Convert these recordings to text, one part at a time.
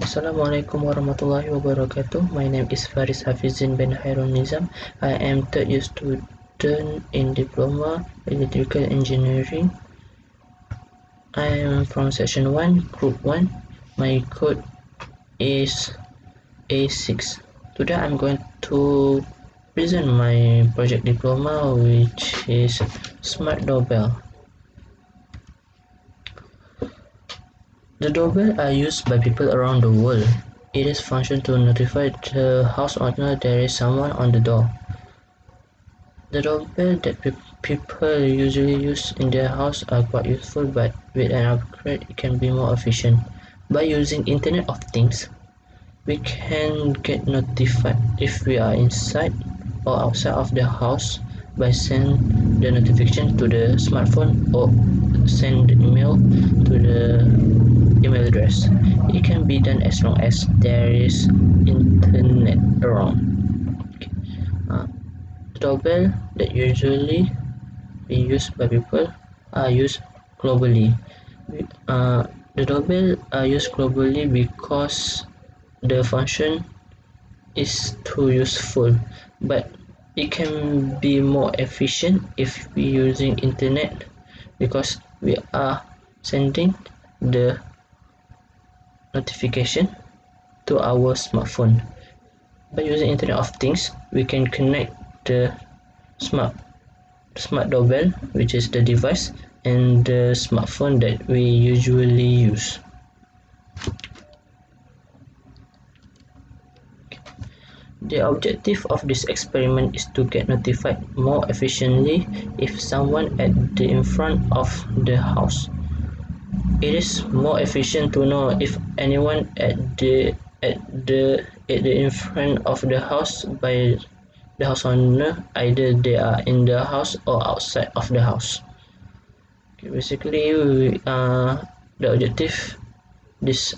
Assalamualaikum warahmatullahi wabarakatuh. My name is Faris Hafizin bin Hairulnizam. I am third year student in Diploma Electrical Engineering. I am from section 1, group 1. My code is A6. Today I'm going to present my project diploma, which is Smart Doorbell. The doorbell are used by people around the world. It is function to notify the house owner there is someone on the door. The doorbell that people usually use in their house are quite useful, but with an upgrade it can be more efficient. By using Internet of Things, we can get notified if we are inside or outside of the house by send the notification to the smartphone or send the email to the email address. It can be done as long as there is internet around. The doorbell that usually be used by people are used globally. The doorbell are used globally because the function is too useful, but it can be more efficient if we using internet because we are sending the notification to our smartphone. By using Internet of Things, we can connect the smart doorbell, which is the device, and the smartphone that we usually use. The objective of this experiment is to get notified more efficiently if someone in front of the house. It is more efficient to know if anyone in front of the house by the house owner, either they are in the house or outside of the house. Okay, basically, the objective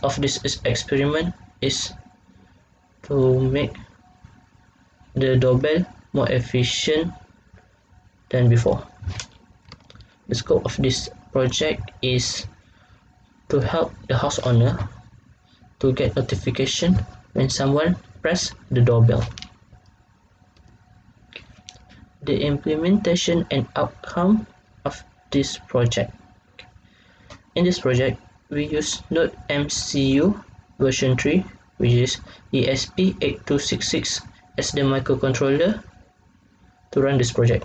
of this experiment is to make the doorbell more efficient than before. The scope of this project is to help the house owner to get notification when someone press the doorbell. The implementation and outcome of this project. In this project, we use Node MCU version 3, which is ESP8266 as the microcontroller to run this project.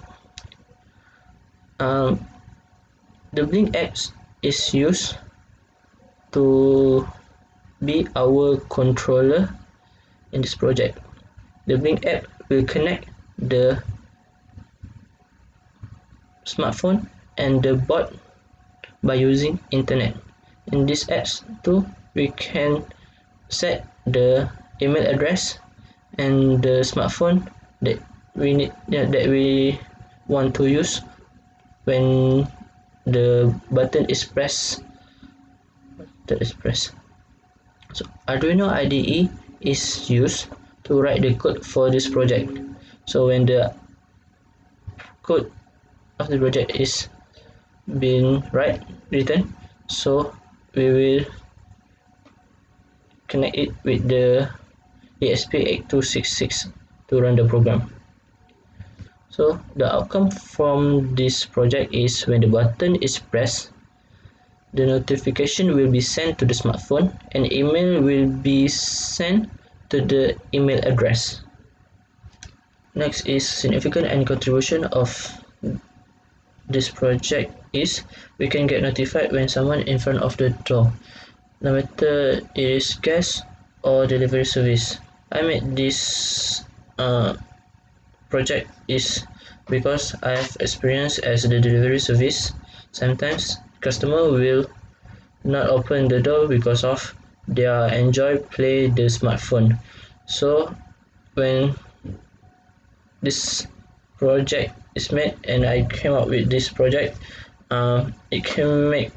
The Blink app is used to be our controller in this project. The Blink app will connect the smartphone and the board by using internet. In this app too, we can set the email address and the smartphone that we want to use when the button is pressed. So Arduino IDE is used to write the code for this project. So when the code of the project is being written, so we will connect it with the ESP8266 to run the program. So the outcome from this project is when the button is pressed, the notification will be sent to the smartphone and email will be sent to the email address. Next is significant and contribution of this project is we can get notified when someone in front of the door, no matter it is guest or delivery service. I made this project is because I have experience as the delivery service. Sometimes customer will not open the door because of they enjoy play the smartphone. So when this project is made and I came up with this project, it can make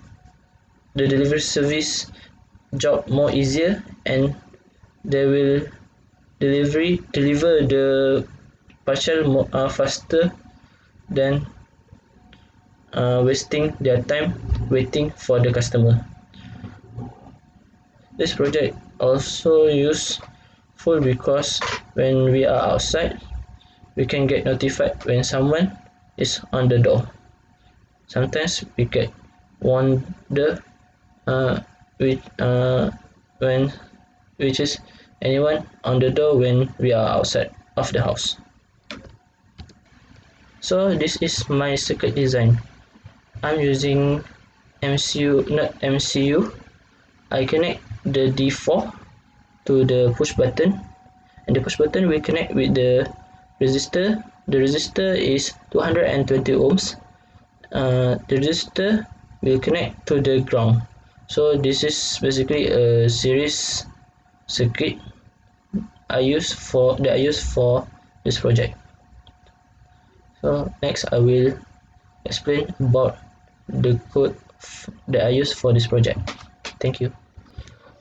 the delivery service job more easier, and they will deliver the parcel faster than wasting their time waiting for the customer. This project also useful because when we are outside, we can get notified when someone is on the door. Sometimes we get wonder uh, which, when which is anyone on the door when we are outside of the house. So this is my circuit design. I'm using MCU, not MCU. I connect the D4 to the push button, and the push button will connect with the resistor. The resistor is 220 ohms. The resistor will connect to the ground. So this is basically a series circuit I use for this project. So next I will explain about the code that I use for this project. Thank you.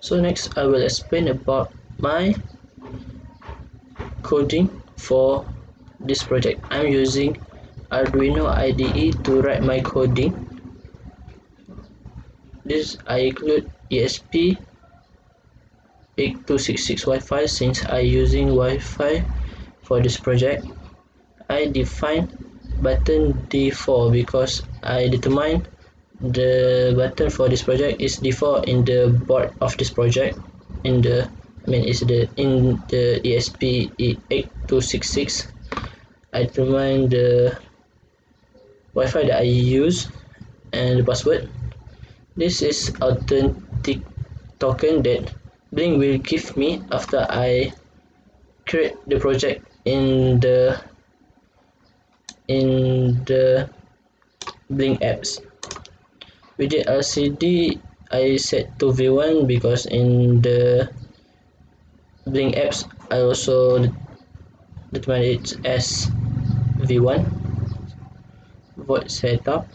So next I will explain about my coding for this project. I'm using Arduino IDE to write my coding. This I include ESP8266 Wi-Fi since I using Wi-Fi for this project. I define button D4 because I determine the button for this project is D4 in the board of this project. In the ESP8266, I determine the Wi-Fi that I use and the password. This is authentic token that Blink will give me after I create the project in the Blink apps. With the LCD, I set to V1 because in the Blink apps I also determine it as V1 void setup.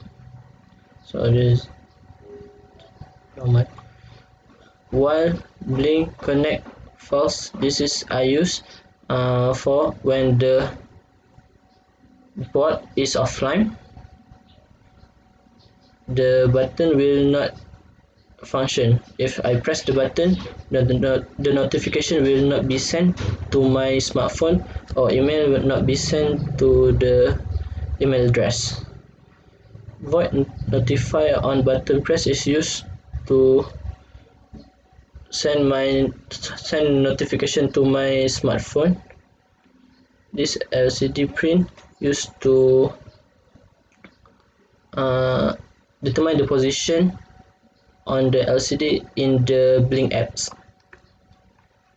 So this is normal. While Blink connect false, this is I use for when the board is offline. The button will not function. If I press the button, the notification will not be sent to my smartphone, or email will not be sent to the email address. Void notify on button press is used to send notification to my smartphone. This LCD print used to determine the position on the LCD in the Blink apps.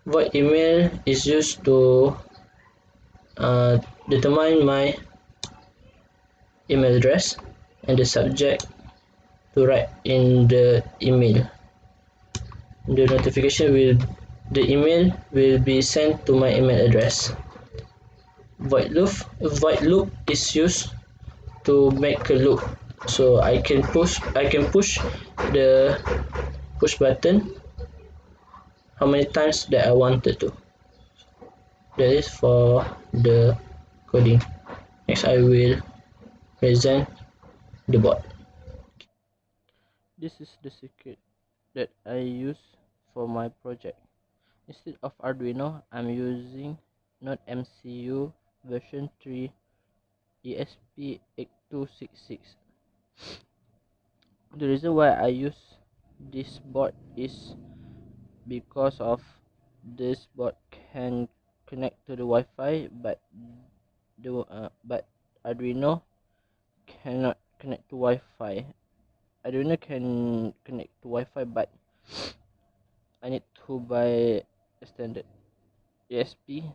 Void email is used to determine my email address and the subject to write in the email. The email will be sent to my email address. Void loop is used to make a loop, so I can push the push button how many times that I wanted to. That is for the coding. Next I will present the board. This is the circuit that I use for my project. Instead of Arduino, I'm using not MCU version 3 ESP8266. The reason why I use this board is because of this board can connect to the Wi-Fi, but Arduino cannot connect to Wi-Fi. Arduino can connect to Wi-Fi, but I need to buy a standard ESP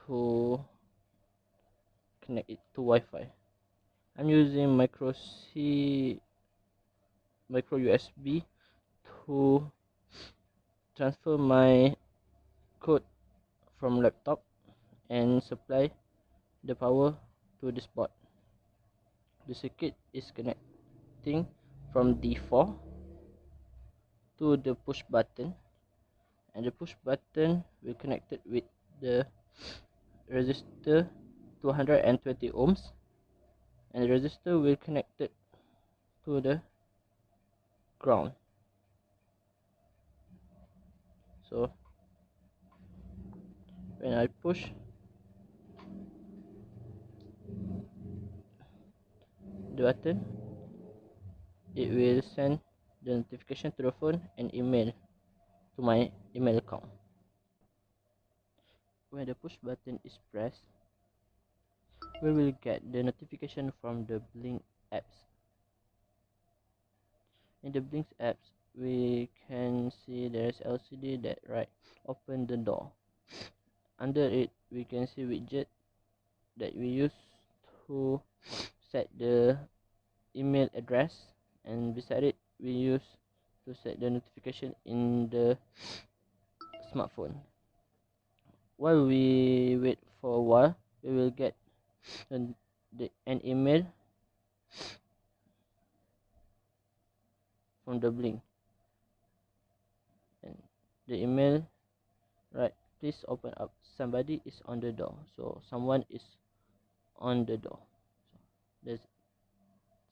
to connect it to Wi-Fi. I'm using micro USB to transfer my code from laptop and supply the power to this board. The circuit is connecting from D4 to the push button, and the push button will connect it with the resistor 220 ohms, and the resistor will connect it to the ground. So when I push the button, it will send the notification to the phone and email to my email account. When the push button is pressed, we will get the notification from the Blink apps. In the Blink apps, we can see there is LCD that open the door. Under it, we can see widget that we use to set the email address, and beside it we use to set the notification in the smartphone. While we wait for a while, we will get an email from the Blink, and the email please open up, somebody is on the door. So someone is on the door. That's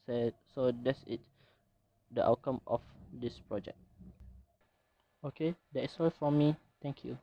that's it, the outcome of this project. Okay, that is all from me. Thank you.